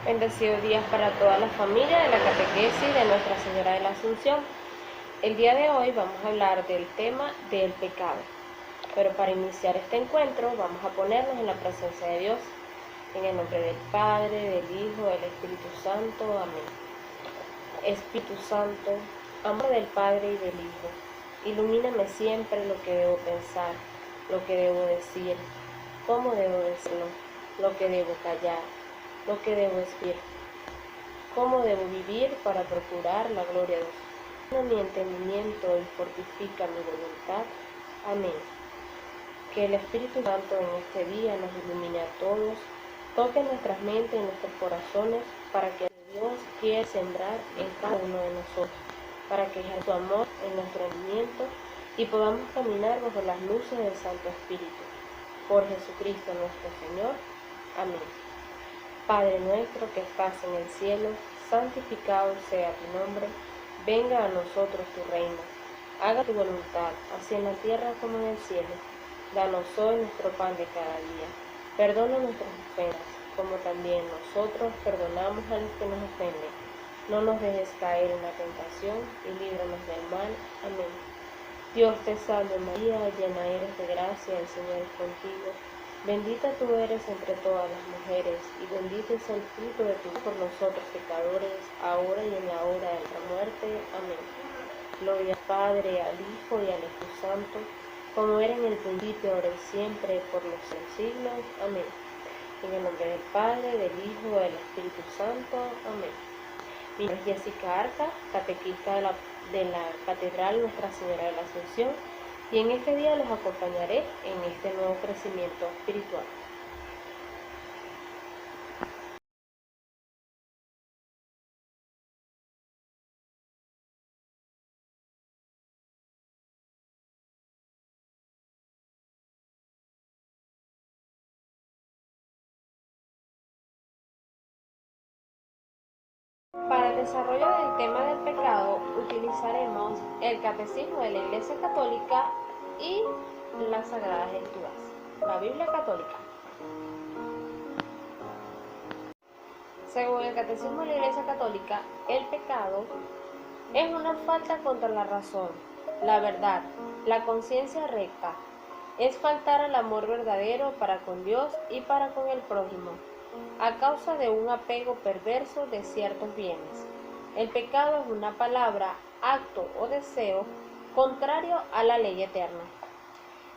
Bendecido día para toda la familia de la catequesis de Nuestra Señora de la Asunción. El día de hoy vamos a hablar del tema del pecado. Pero para iniciar este encuentro vamos a ponernos en la presencia de Dios. En el nombre del Padre, del Hijo, del Espíritu Santo. Amén. Espíritu Santo, amor del Padre y del Hijo, ilumíname siempre lo que debo pensar, lo que debo decir, cómo debo decirlo, lo que debo callar, lo que debo escribir, cómo debo vivir para procurar la gloria de Dios. Ilumina mi entendimiento y fortifica mi voluntad. Amén. Que el Espíritu Santo en este día nos ilumine a todos, toque nuestras mentes y nuestros corazones para que Dios quiera sembrar en cada uno de nosotros, para que ejerza su amor en nuestro entendimiento y podamos caminar bajo las luces del Santo Espíritu. Por Jesucristo nuestro Señor. Amén. Padre nuestro que estás en el cielo, santificado sea tu nombre, venga a nosotros tu reino, haga tu voluntad, así en la tierra como en el cielo. Danos hoy nuestro pan de cada día, perdona nuestras ofensas, como también nosotros perdonamos a los que nos ofenden. No nos dejes caer en la tentación y líbranos del mal. Amén. Dios te salve María, llena eres de gracia, el Señor es contigo. Bendita tú eres entre todas las mujeres, y bendito es el fruto de tu vientre por nosotros pecadores, ahora y en la hora de nuestra muerte. Amén. Gloria al Padre, al Hijo y al Espíritu Santo, como era en el principio, ahora y siempre, por los siglos. Amén. En el nombre del Padre, del Hijo y del Espíritu Santo. Amén. Mi nombre es Jessica Arca, catequista de la Catedral Nuestra Señora de la Asunción, y en este día los acompañaré en este nuevo crecimiento espiritual. Para el desarrollo del tema del pecado utilizaremos el Catecismo de la Iglesia Católica y las Sagradas Escrituras, la Biblia Católica. Según el Catecismo de la Iglesia Católica, el pecado es una falta contra la razón, la verdad, la conciencia recta. Es faltar al amor verdadero para con Dios y para con el prójimo, a causa de un apego perverso de ciertos bienes. El pecado es una palabra, acto o deseo contrario a la ley eterna.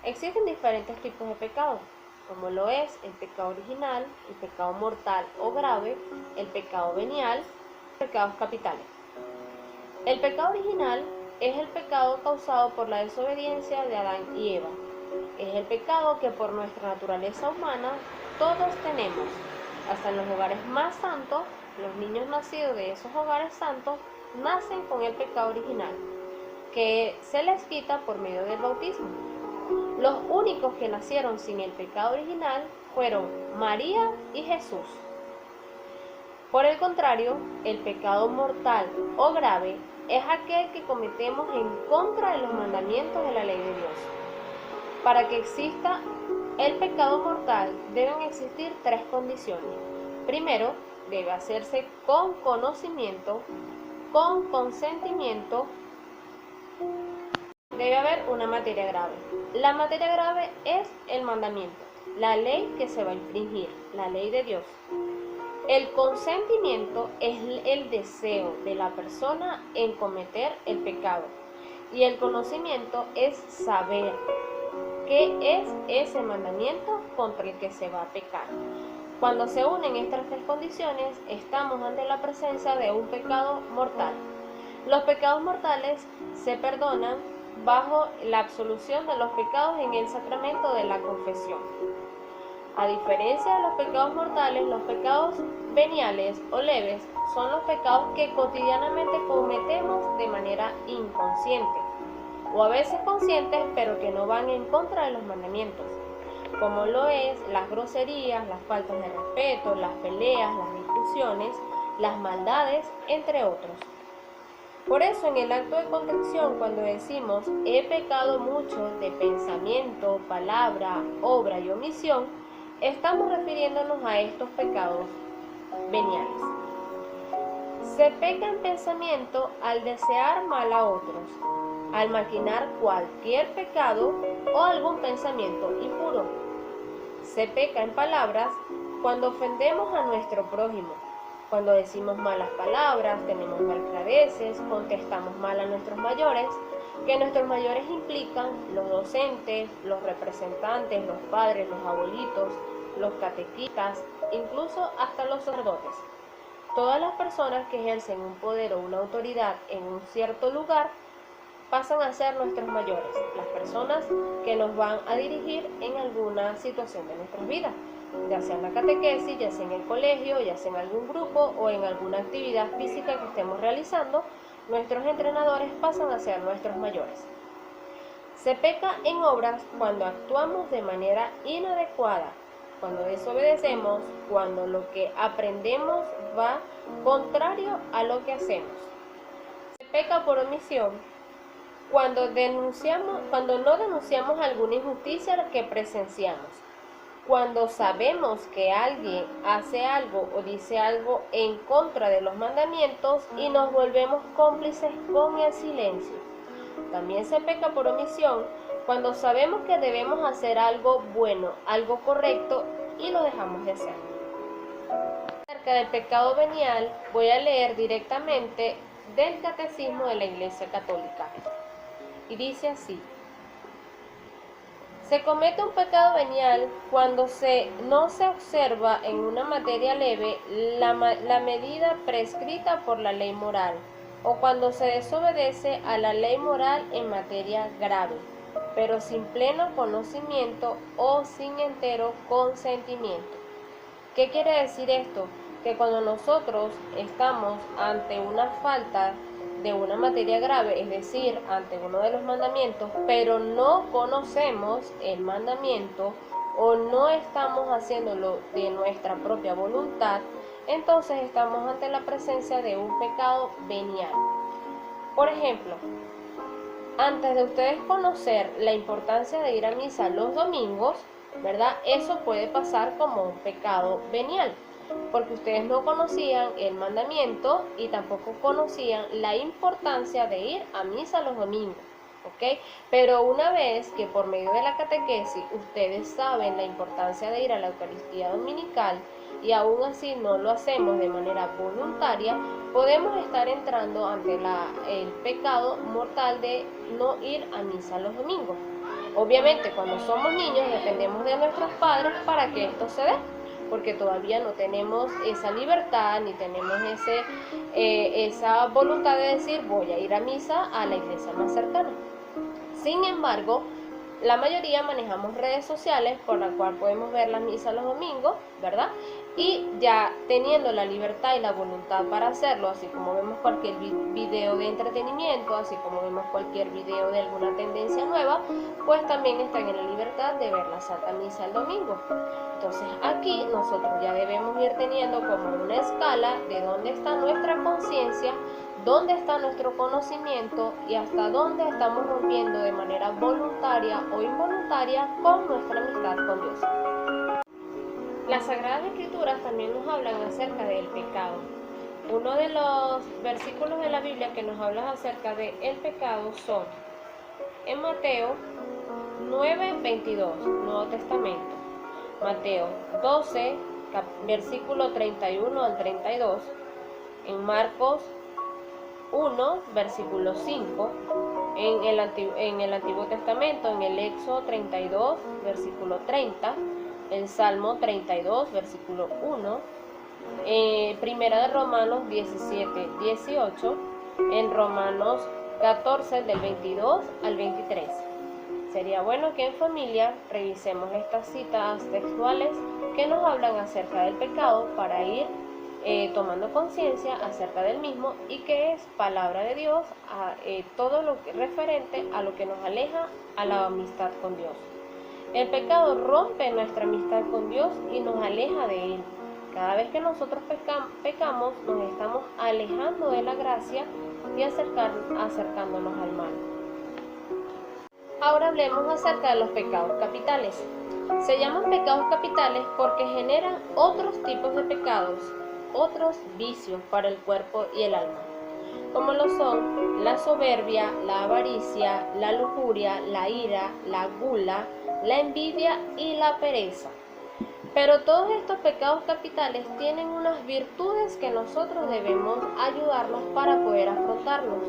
Existen diferentes tipos de pecado, como lo es el pecado original, el pecado mortal o grave, el pecado venial, los pecados capitales. El pecado original es el pecado causado por la desobediencia de Adán y Eva. Es el pecado que por nuestra naturaleza humana todos tenemos. Hasta en los hogares más santos, los niños nacidos de esos hogares santos nacen con el pecado original, que se les quita por medio del bautismo. Los únicos que nacieron sin el pecado original fueron María y Jesús. Por el contrario, el pecado mortal o grave es aquel que cometemos en contra de los mandamientos de la ley de Dios. Para que exista el pecado mortal deben existir tres condiciones. Primero, debe hacerse con conocimiento, con consentimiento. Debe haber una materia grave. La materia grave es el mandamiento, la ley que se va a infringir, la ley de Dios. El consentimiento es el deseo de la persona en cometer el pecado. Y el conocimiento es saber qué es ese mandamiento contra el que se va a pecar. Cuando se unen estas tres condiciones, estamos ante la presencia de un pecado mortal. Los pecados mortales se perdonan bajo la absolución de los pecados en el sacramento de la confesión. A diferencia de los pecados mortales, los pecados veniales o leves son los pecados que cotidianamente cometemos de manera inconsciente, o a veces conscientes, pero que no van en contra de los mandamientos, como lo es las groserías, las faltas de respeto, las peleas, las discusiones, las maldades, entre otros. Por eso en el acto de contrición, cuando decimos he pecado mucho de pensamiento, palabra, obra y omisión, estamos refiriéndonos a estos pecados veniales. Se peca en pensamiento al desear mal a otros, al maquinar cualquier pecado o algún pensamiento impuro. Se peca en palabras cuando ofendemos a nuestro prójimo, cuando decimos malas palabras, tenemos malclaveces, contestamos mal a nuestros mayores, que nuestros mayores implican los docentes, los representantes, los padres, los abuelitos, los catequistas, incluso hasta los sacerdotes. Todas las personas que ejercen un poder o una autoridad en un cierto lugar pasan a ser nuestros mayores, las personas que nos van a dirigir en alguna situación de nuestras vidas, ya sea en la catequesis, ya sea en el colegio, ya sea en algún grupo o en alguna actividad física que estemos realizando. Nuestros entrenadores pasan a ser nuestros mayores. Se peca en obras cuando actuamos de manera inadecuada, cuando desobedecemos, cuando lo que aprendemos va contrario a lo que hacemos. Se peca por omisión cuando no denunciamos alguna injusticia que presenciamos, cuando sabemos que alguien hace algo o dice algo en contra de los mandamientos y nos volvemos cómplices con el silencio. También se peca por omisión cuando sabemos que debemos hacer algo bueno, algo correcto y lo dejamos de hacer. Acerca del pecado venial, voy a leer directamente del Catecismo de la Iglesia Católica. Y dice así: se comete un pecado venial cuando no se observa en una materia leve la medida prescrita por la ley moral, o cuando se desobedece a la ley moral en materia grave, pero sin pleno conocimiento o sin entero consentimiento. ¿Qué quiere decir esto? Que cuando nosotros estamos ante una falta de una materia grave, es decir, ante uno de los mandamientos, pero no conocemos el mandamiento o no estamos haciéndolo de nuestra propia voluntad, entonces estamos ante la presencia de un pecado venial. Por ejemplo, antes de ustedes conocer la importancia de ir a misa los domingos, ¿verdad? Eso puede pasar como un pecado venial, porque ustedes no conocían el mandamiento y tampoco conocían la importancia de ir a misa los domingos, ¿ok? Pero una vez que por medio de la catequesis ustedes saben la importancia de ir a la Eucaristía dominical y aún así no lo hacemos de manera voluntaria, podemos estar entrando ante el pecado mortal de no ir a misa los domingos. Obviamente, cuando somos niños dependemos de nuestros padres para que esto se dé, porque todavía no tenemos esa libertad ni tenemos esa voluntad de decir voy a ir a misa a la iglesia más cercana. Sin embargo, la mayoría manejamos redes sociales por la cual podemos ver la misa los domingos, ¿verdad? Y ya teniendo la libertad y la voluntad para hacerlo, así como vemos cualquier video de entretenimiento, así como vemos cualquier video de alguna tendencia nueva, pues también están en la libertad de ver la Santa Misa el domingo. Entonces aquí nosotros ya debemos ir teniendo como una escala de dónde está nuestra conciencia, dónde está nuestro conocimiento y hasta dónde estamos rompiendo de manera voluntaria o involuntaria con nuestra amistad con Dios. Las Sagradas Escrituras también nos hablan acerca del pecado. Uno de los versículos de la Biblia que nos habla acerca del pecado son en Mateo 9:22, Nuevo Testamento, Mateo 12, versículo 31 al 32, en Marcos 1, versículo 5, en el Antiguo Testamento, en el Éxodo 32, versículo 30, el Salmo 32, versículo 1, Primera de Romanos 17, 18, en Romanos 14, del 22 al 23. Sería bueno que en familia revisemos estas citas textuales que nos hablan acerca del pecado para ir tomando conciencia acerca del mismo y que es palabra de Dios, todo lo que referente a lo que nos aleja a la amistad con Dios. El pecado rompe nuestra amistad con Dios y nos aleja de Él. Cada vez que nosotros pecamos, nos estamos alejando de la gracia y acercándonos al mal. Ahora hablemos acerca de los pecados capitales. Se llaman pecados capitales porque generan otros tipos de pecados otros vicios para el cuerpo y el alma, como lo son la soberbia, la avaricia, la lujuria, la ira, la gula, la envidia y la pereza. Pero todos estos pecados capitales tienen unas virtudes que nosotros debemos ayudarlos para poder afrontarlos.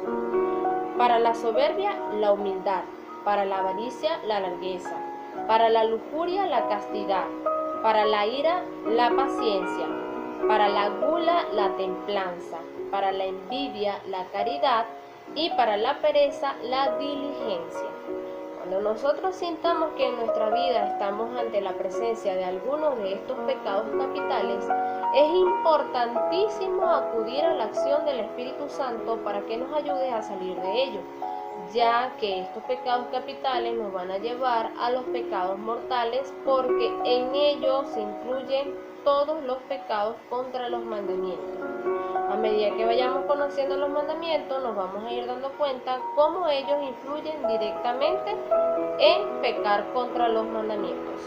Para la soberbia, la humildad. Para la avaricia, la largueza. Para la lujuria, la castidad. Para la ira, la paciencia. Para la gula, la templanza. Para la envidia, la caridad. Y para la pereza, la diligencia. Cuando nosotros sintamos que en nuestra vida estamos ante la presencia de alguno de estos pecados capitales, es importantísimo acudir a la acción del Espíritu Santo para que nos ayude a salir de ello, ya que estos pecados capitales nos van a llevar a los pecados mortales, porque en ellos se incluyen todos los pecados contra los mandamientos. A medida que vayamos conociendo los mandamientos, nos vamos a ir dando cuenta cómo ellos influyen directamente en pecar contra los mandamientos.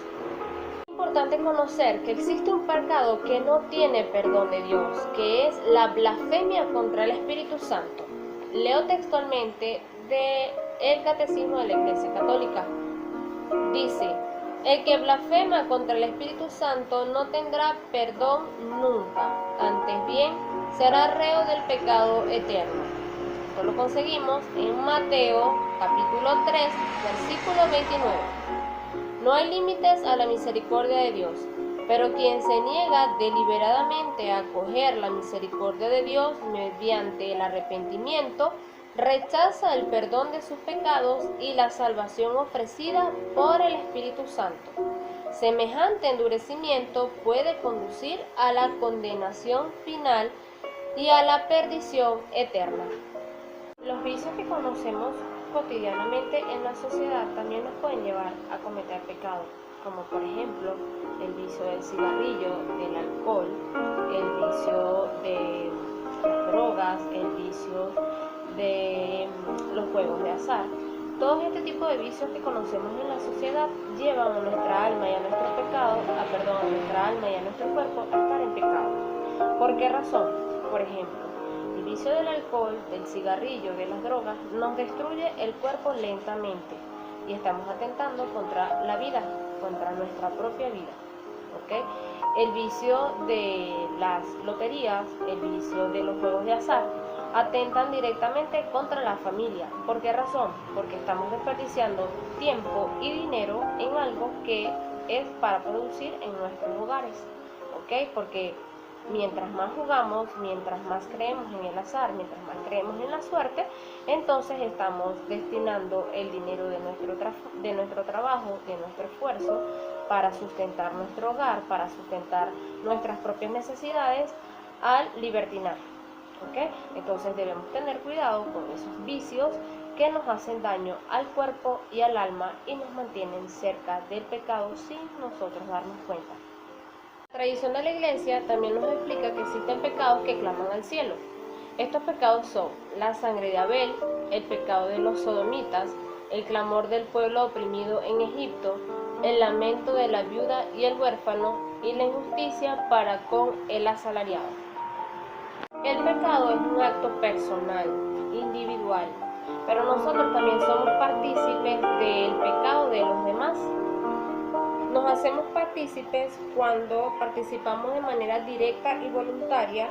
Es importante conocer que existe un pecado que no tiene perdón de Dios, que es la blasfemia contra el Espíritu Santo. Leo textualmente del Catecismo de la Iglesia Católica. Dice: el que blasfema contra el Espíritu Santo no tendrá perdón nunca, antes bien será reo del pecado eterno. Esto lo conseguimos en Mateo capítulo 3, versículo 29. No hay límites a la misericordia de Dios, pero quien se niega deliberadamente a acoger la misericordia de Dios mediante el arrepentimiento, rechaza el perdón de sus pecados y la salvación ofrecida por el Espíritu Santo. Semejante endurecimiento puede conducir a la condenación final y a la perdición eterna. Los vicios que conocemos cotidianamente en la sociedad también nos pueden llevar a cometer pecados, como por ejemplo el vicio del cigarrillo, del alcohol, el vicio de las drogas, el vicio de los juegos de azar. Todo este tipo de vicios que conocemos en la sociedad llevan a nuestra alma y a nuestro a nuestra alma y a nuestro cuerpo a estar en pecado. ¿Por qué razón? Por ejemplo, el vicio del alcohol, del cigarrillo, de las drogas nos destruye el cuerpo lentamente y estamos atentando contra la vida, contra nuestra propia vida. ¿Okay? El vicio de las loterías, el vicio de los juegos de azar atentan directamente contra la familia. ¿Por qué razón? Porque estamos desperdiciando tiempo y dinero en algo que es para producir en nuestros hogares. ¿Okay? Porque mientras más jugamos, mientras más creemos en el azar, mientras más creemos en la suerte, entonces estamos destinando el dinero de nuestro trabajo, de nuestro esfuerzo, para sustentar nuestro hogar, para sustentar nuestras propias necesidades al libertinaje. ¿Okay? Entonces debemos tener cuidado con esos vicios que nos hacen daño al cuerpo y al alma y nos mantienen cerca del pecado sin nosotros darnos cuenta. La tradición de la Iglesia también nos explica que existen pecados que claman al cielo. Estos pecados son la sangre de Abel, el pecado de los sodomitas, el clamor del pueblo oprimido en Egipto, el lamento de la viuda y el huérfano y la injusticia para con el asalariado. El pecado es un acto personal, individual, pero nosotros también somos partícipes del pecado de los demás. Nos hacemos partícipes cuando participamos de manera directa y voluntaria,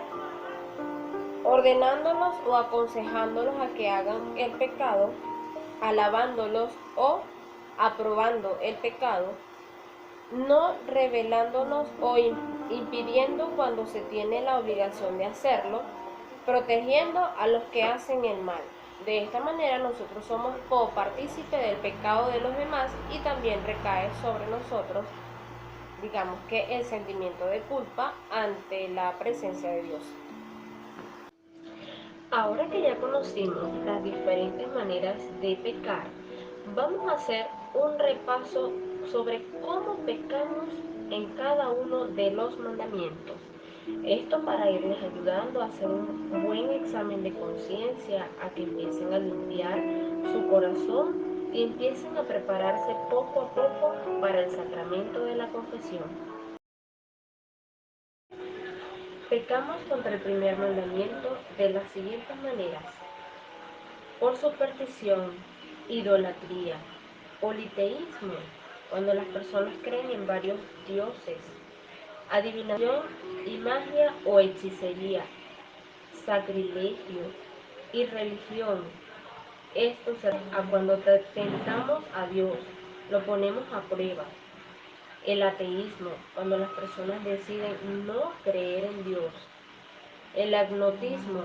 ordenándolos o aconsejándolos a que hagan el pecado, alabándolos o aprobando el pecado, no revelándonos o impidiendo cuando se tiene la obligación de hacerlo, protegiendo a los que hacen el mal. De esta manera nosotros somos copartícipes del pecado de los demás y también recae sobre nosotros, digamos que el sentimiento de culpa ante la presencia de Dios. Ahora que ya conocimos las diferentes maneras de pecar, vamos a hacer un repaso sobre cómo pecamos en cada uno de los mandamientos. Esto para irles ayudando a hacer un buen examen de conciencia, a que empiecen a limpiar su corazón y empiecen a prepararse poco a poco para el sacramento de la confesión. Pecamos contra el primer mandamiento de las siguientes maneras: por superstición, idolatría, politeísmo, cuando las personas creen en varios dioses, adivinación y magia o hechicería, sacrilegio, irreligión. Esto se a cuando tentamos a Dios, lo ponemos a prueba. El ateísmo, cuando las personas deciden no creer en Dios. El agnotismo,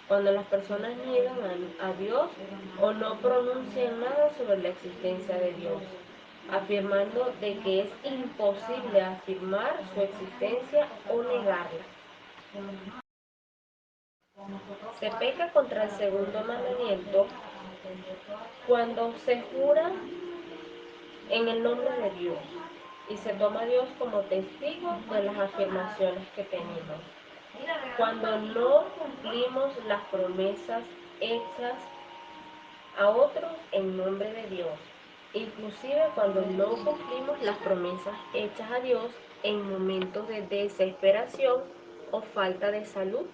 cuando las personas niegan a Dios o no pronuncian nada sobre la existencia de Dios, afirmando de que es imposible afirmar su existencia o negarla. Se peca contra el segundo mandamiento cuando se jura en el nombre de Dios y se toma a Dios como testigo de las afirmaciones que tenemos. Cuando no cumplimos las promesas hechas a otros en nombre de Dios, inclusive cuando no cumplimos las promesas hechas a Dios en momentos de desesperación o falta de salud.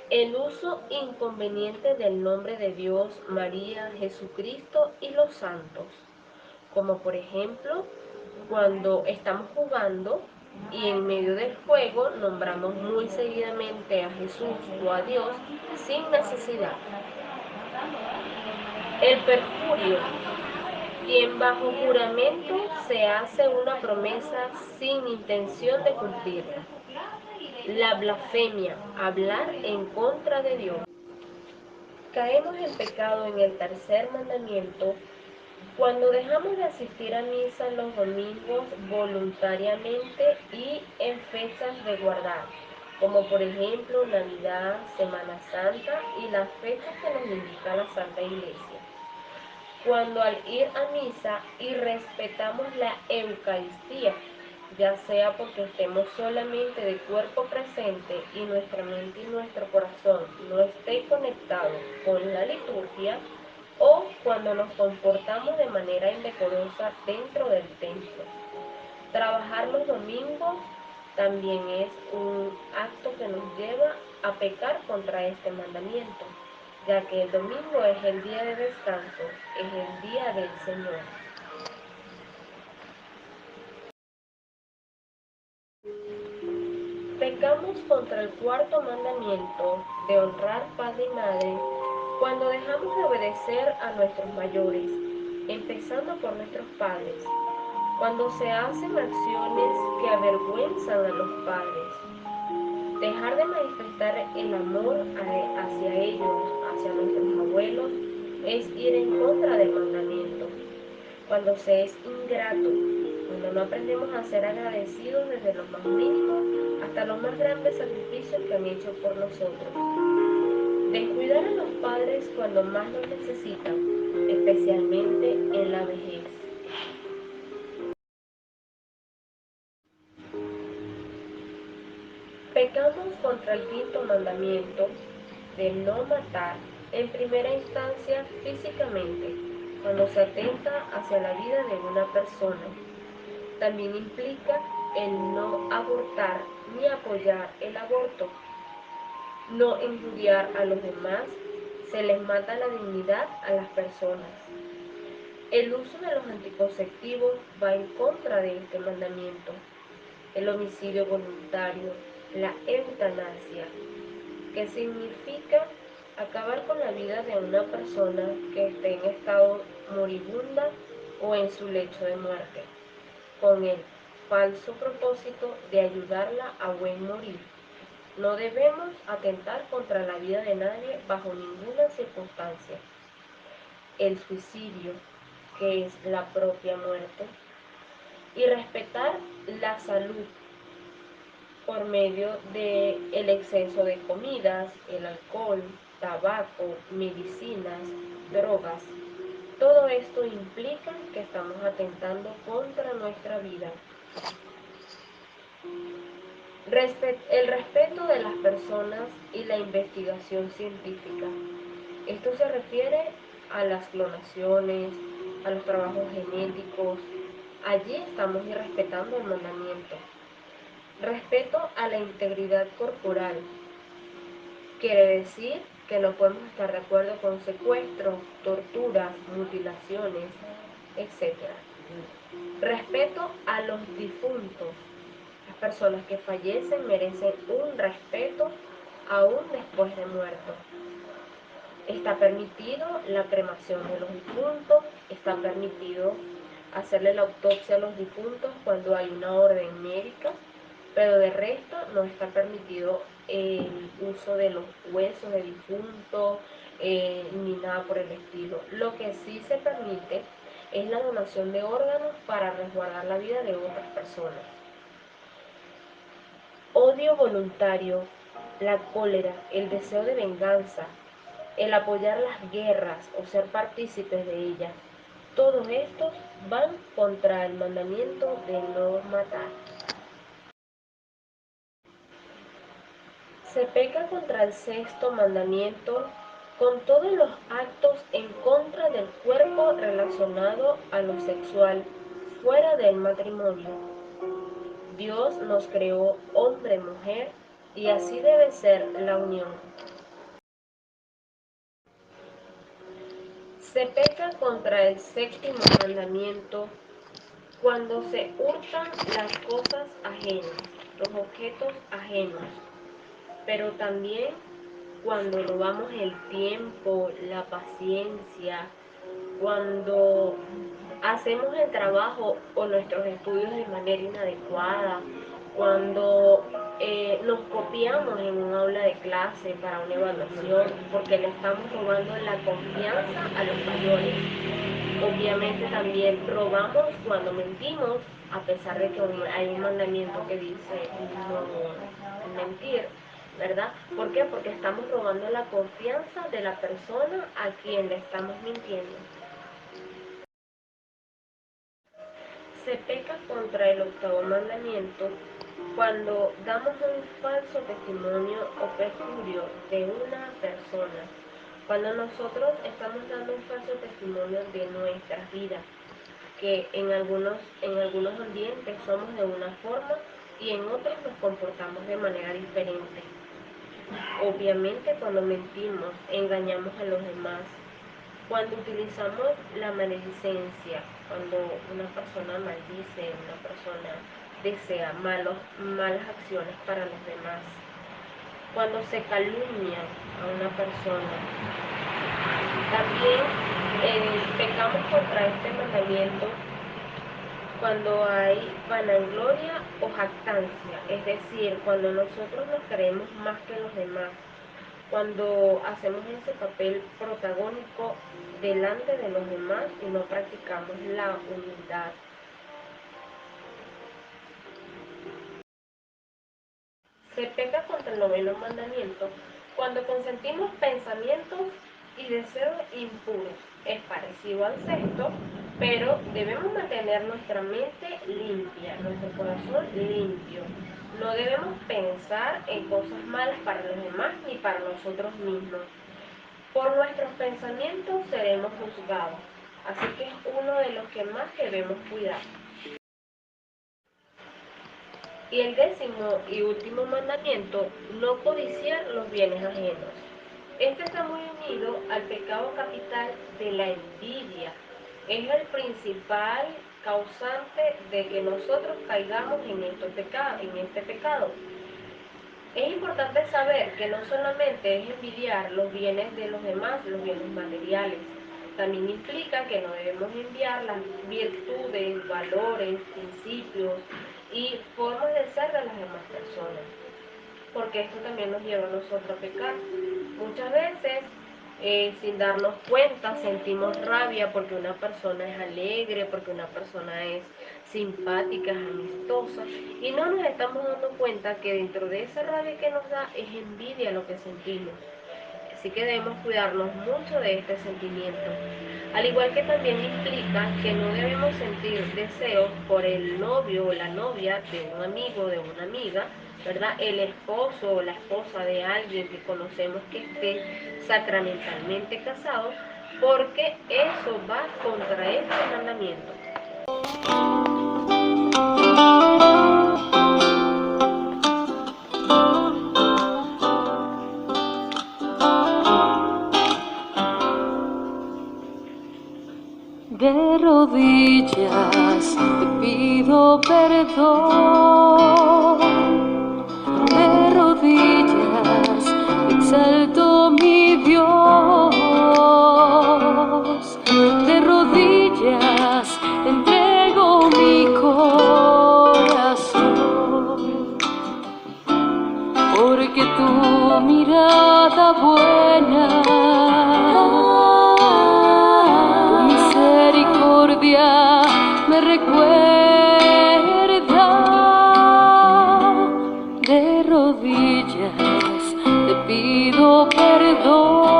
El uso inconveniente del nombre de Dios, María, Jesucristo y los santos, como por ejemplo cuando estamos jugando y en medio del juego nombramos muy seguidamente a Jesús o a Dios sin necesidad. El perjurio, quien bajo juramento se hace una promesa sin intención de cumplirla. La blasfemia, hablar en contra de Dios. Caemos en pecado en el tercer mandamiento cuando dejamos de asistir a misa los domingos voluntariamente y en fechas de guardar, como por ejemplo Navidad, Semana Santa y las fechas que nos indica la Santa Iglesia. Cuando al ir a misa irrespetamos la Eucaristía, ya sea porque estemos solamente de cuerpo presente y nuestra mente y nuestro corazón no esté conectado con la liturgia, o cuando nos comportamos de manera indecorosa dentro del templo. Trabajar los domingos también es un acto que nos lleva a pecar contra este mandamiento, ya que el domingo es el día de descanso, es el día del Señor. Pecamos contra el cuarto mandamiento de honrar padre y madre cuando dejamos de obedecer a nuestros mayores, empezando por nuestros padres, cuando se hacen acciones que avergüenzan a los padres. Dejar de manifestar el amor hacia ellos, hacia nuestros abuelos, es ir en contra del mandamiento. Cuando se es ingrato, cuando no aprendemos a ser agradecidos desde lo más mínimo hasta los más grandes sacrificios que han hecho por nosotros. Descuidar a los padres cuando más los necesitan, especialmente en la vejez. Pecamos contra el quinto mandamiento de no matar, en primera instancia físicamente, cuando se atenta hacia la vida de una persona. También implica el no abortar ni apoyar el aborto, no injuriar a los demás, se les mata la dignidad a las personas. El uso de los anticonceptivos va en contra de este mandamiento. El homicidio voluntario, la eutanasia, que significa acabar con la vida de una persona que esté en estado moribunda o en su lecho de muerte, con el falso propósito de ayudarla a buen morir. No debemos atentar contra la vida de nadie bajo ninguna circunstancia. El suicidio, que es la propia muerte, y respetar la salud por medio del exceso de comidas, el alcohol, tabaco, medicinas, drogas. Todo esto implica que estamos atentando contra nuestra vida. El respeto de las personas y la investigación científica. Esto se refiere a las clonaciones, a los trabajos genéticos. Allí estamos irrespetando el mandamiento. Respeto a la integridad corporal. Quiere decir que no podemos estar de acuerdo con secuestros, torturas, mutilaciones, etc. Respeto a los difuntos. Las personas que fallecen merecen un respeto aún después de muertos. Está permitido la cremación de los difuntos, está permitido hacerle la autopsia a los difuntos cuando hay una orden médica, pero de resto no está permitido el uso de los huesos de difuntos ni nada por el estilo. Lo que sí se permite es la donación de órganos para resguardar la vida de otras personas. Odio voluntario, la cólera, el deseo de venganza, el apoyar las guerras o ser partícipes de ellas, todos estos van contra el mandamiento de no matar. Se peca contra el sexto mandamiento con todos los actos en contra del cuerpo relacionado a lo sexual, fuera del matrimonio. Dios nos creó hombre-mujer y así debe ser la unión. Se peca contra el séptimo mandamiento cuando se hurtan las cosas ajenas, los objetos ajenos, pero también cuando robamos el tiempo, la paciencia, cuando hacemos el trabajo o nuestros estudios de manera inadecuada, cuando nos copiamos en un aula de clase para una evaluación porque le estamos robando la confianza a los mayores. Obviamente también robamos cuando mentimos, a pesar de que hay un mandamiento que dice no mentir, ¿verdad? ¿Por qué? Porque estamos robando la confianza de la persona a quien le estamos mintiendo. Se peca contra el octavo mandamiento cuando damos un falso testimonio o perjurio de una persona, cuando nosotros estamos dando un falso testimonio de nuestras vidas, que en algunos ambientes somos de una forma y en otros nos comportamos de manera diferente. Obviamente cuando mentimos, engañamos a los demás, cuando utilizamos la maledicencia, cuando una persona maldice, una persona desea malas acciones para los demás, cuando se calumnia a una persona, también pecamos contra este mandamiento cuando hay vanagloria o jactancia, es decir, cuando nosotros nos creemos más que los demás, cuando hacemos ese papel protagónico delante de los demás y no practicamos la humildad. Se peca contra el noveno mandamiento cuando consentimos pensamientos y deseos impuros. Es parecido al sexto, pero debemos mantener nuestra mente limpia, nuestro corazón limpio. No debemos pensar en cosas malas para los demás ni para nosotros mismos. Por nuestros pensamientos seremos juzgados, así que es uno de los que más debemos cuidar. Y el décimo y último mandamiento, no codiciar los bienes ajenos. Este está muy unido al pecado capital de la envidia. Es el principal causante de que nosotros caigamos en este pecado. Es importante saber que no solamente es envidiar los bienes de los demás, los bienes materiales, también implica que no debemos enviar las virtudes, valores, principios y formas de ser de las demás personas, porque esto también nos lleva a nosotros a pecar. Muchas veces, sin darnos cuenta, sentimos rabia porque una persona es alegre, porque una persona es simpática, es amistosa, y no nos estamos dando cuenta que dentro de esa rabia que nos da es envidia lo que sentimos. Así que debemos cuidarnos mucho de este sentimiento. Al igual que también implica que no debemos sentir deseos por el novio o la novia de un amigo o de una amiga, ¿verdad? El esposo o la esposa de alguien que conocemos que esté sacramentalmente casado, porque eso va contra este mandamiento. De rodillas te pido perdón, de rodillas te exalto mi Dios, de rodillas te entrego mi corazón, porque tu mirada buena, me recuerda. De rodillas te pido perdón,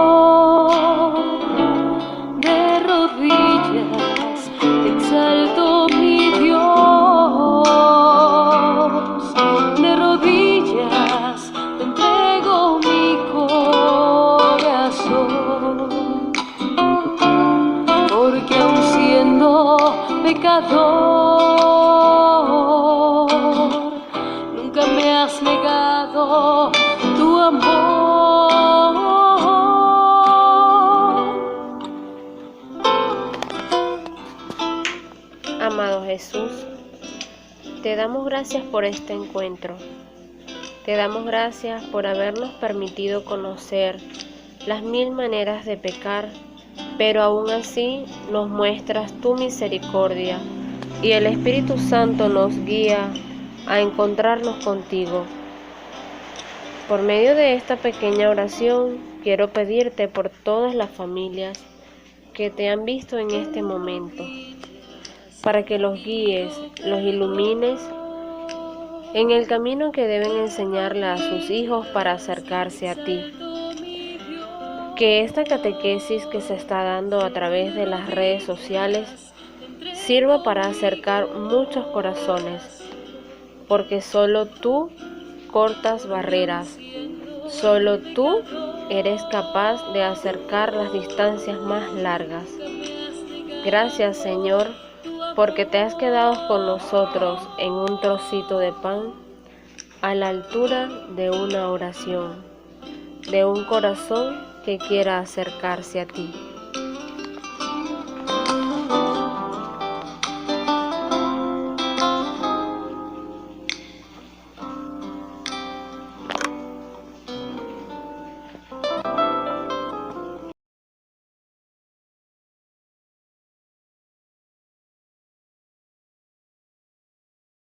de rodillas te exalto mi Dios, de rodillas te entrego mi corazón, porque aun siendo pecador, nunca me has negado tu amor. Amado Jesús, te damos gracias por este encuentro. Te damos gracias por habernos permitido conocer las 1000 maneras de pecar, pero aún así nos muestras tu misericordia y el Espíritu Santo nos guía a encontrarnos contigo. Por medio de esta pequeña oración, quiero pedirte por todas las familias que te han visto en este momento, para que los guíes, los ilumines en el camino que deben enseñarle a sus hijos para acercarse a ti. Que esta catequesis que se está dando a través de las redes sociales sirva para acercar muchos corazones, porque solo tú cortas barreras, solo tú eres capaz de acercar las distancias más largas. Gracias, Señor, porque te has quedado con nosotros en un trocito de pan a la altura de una oración, de un corazón que quiera acercarse a ti.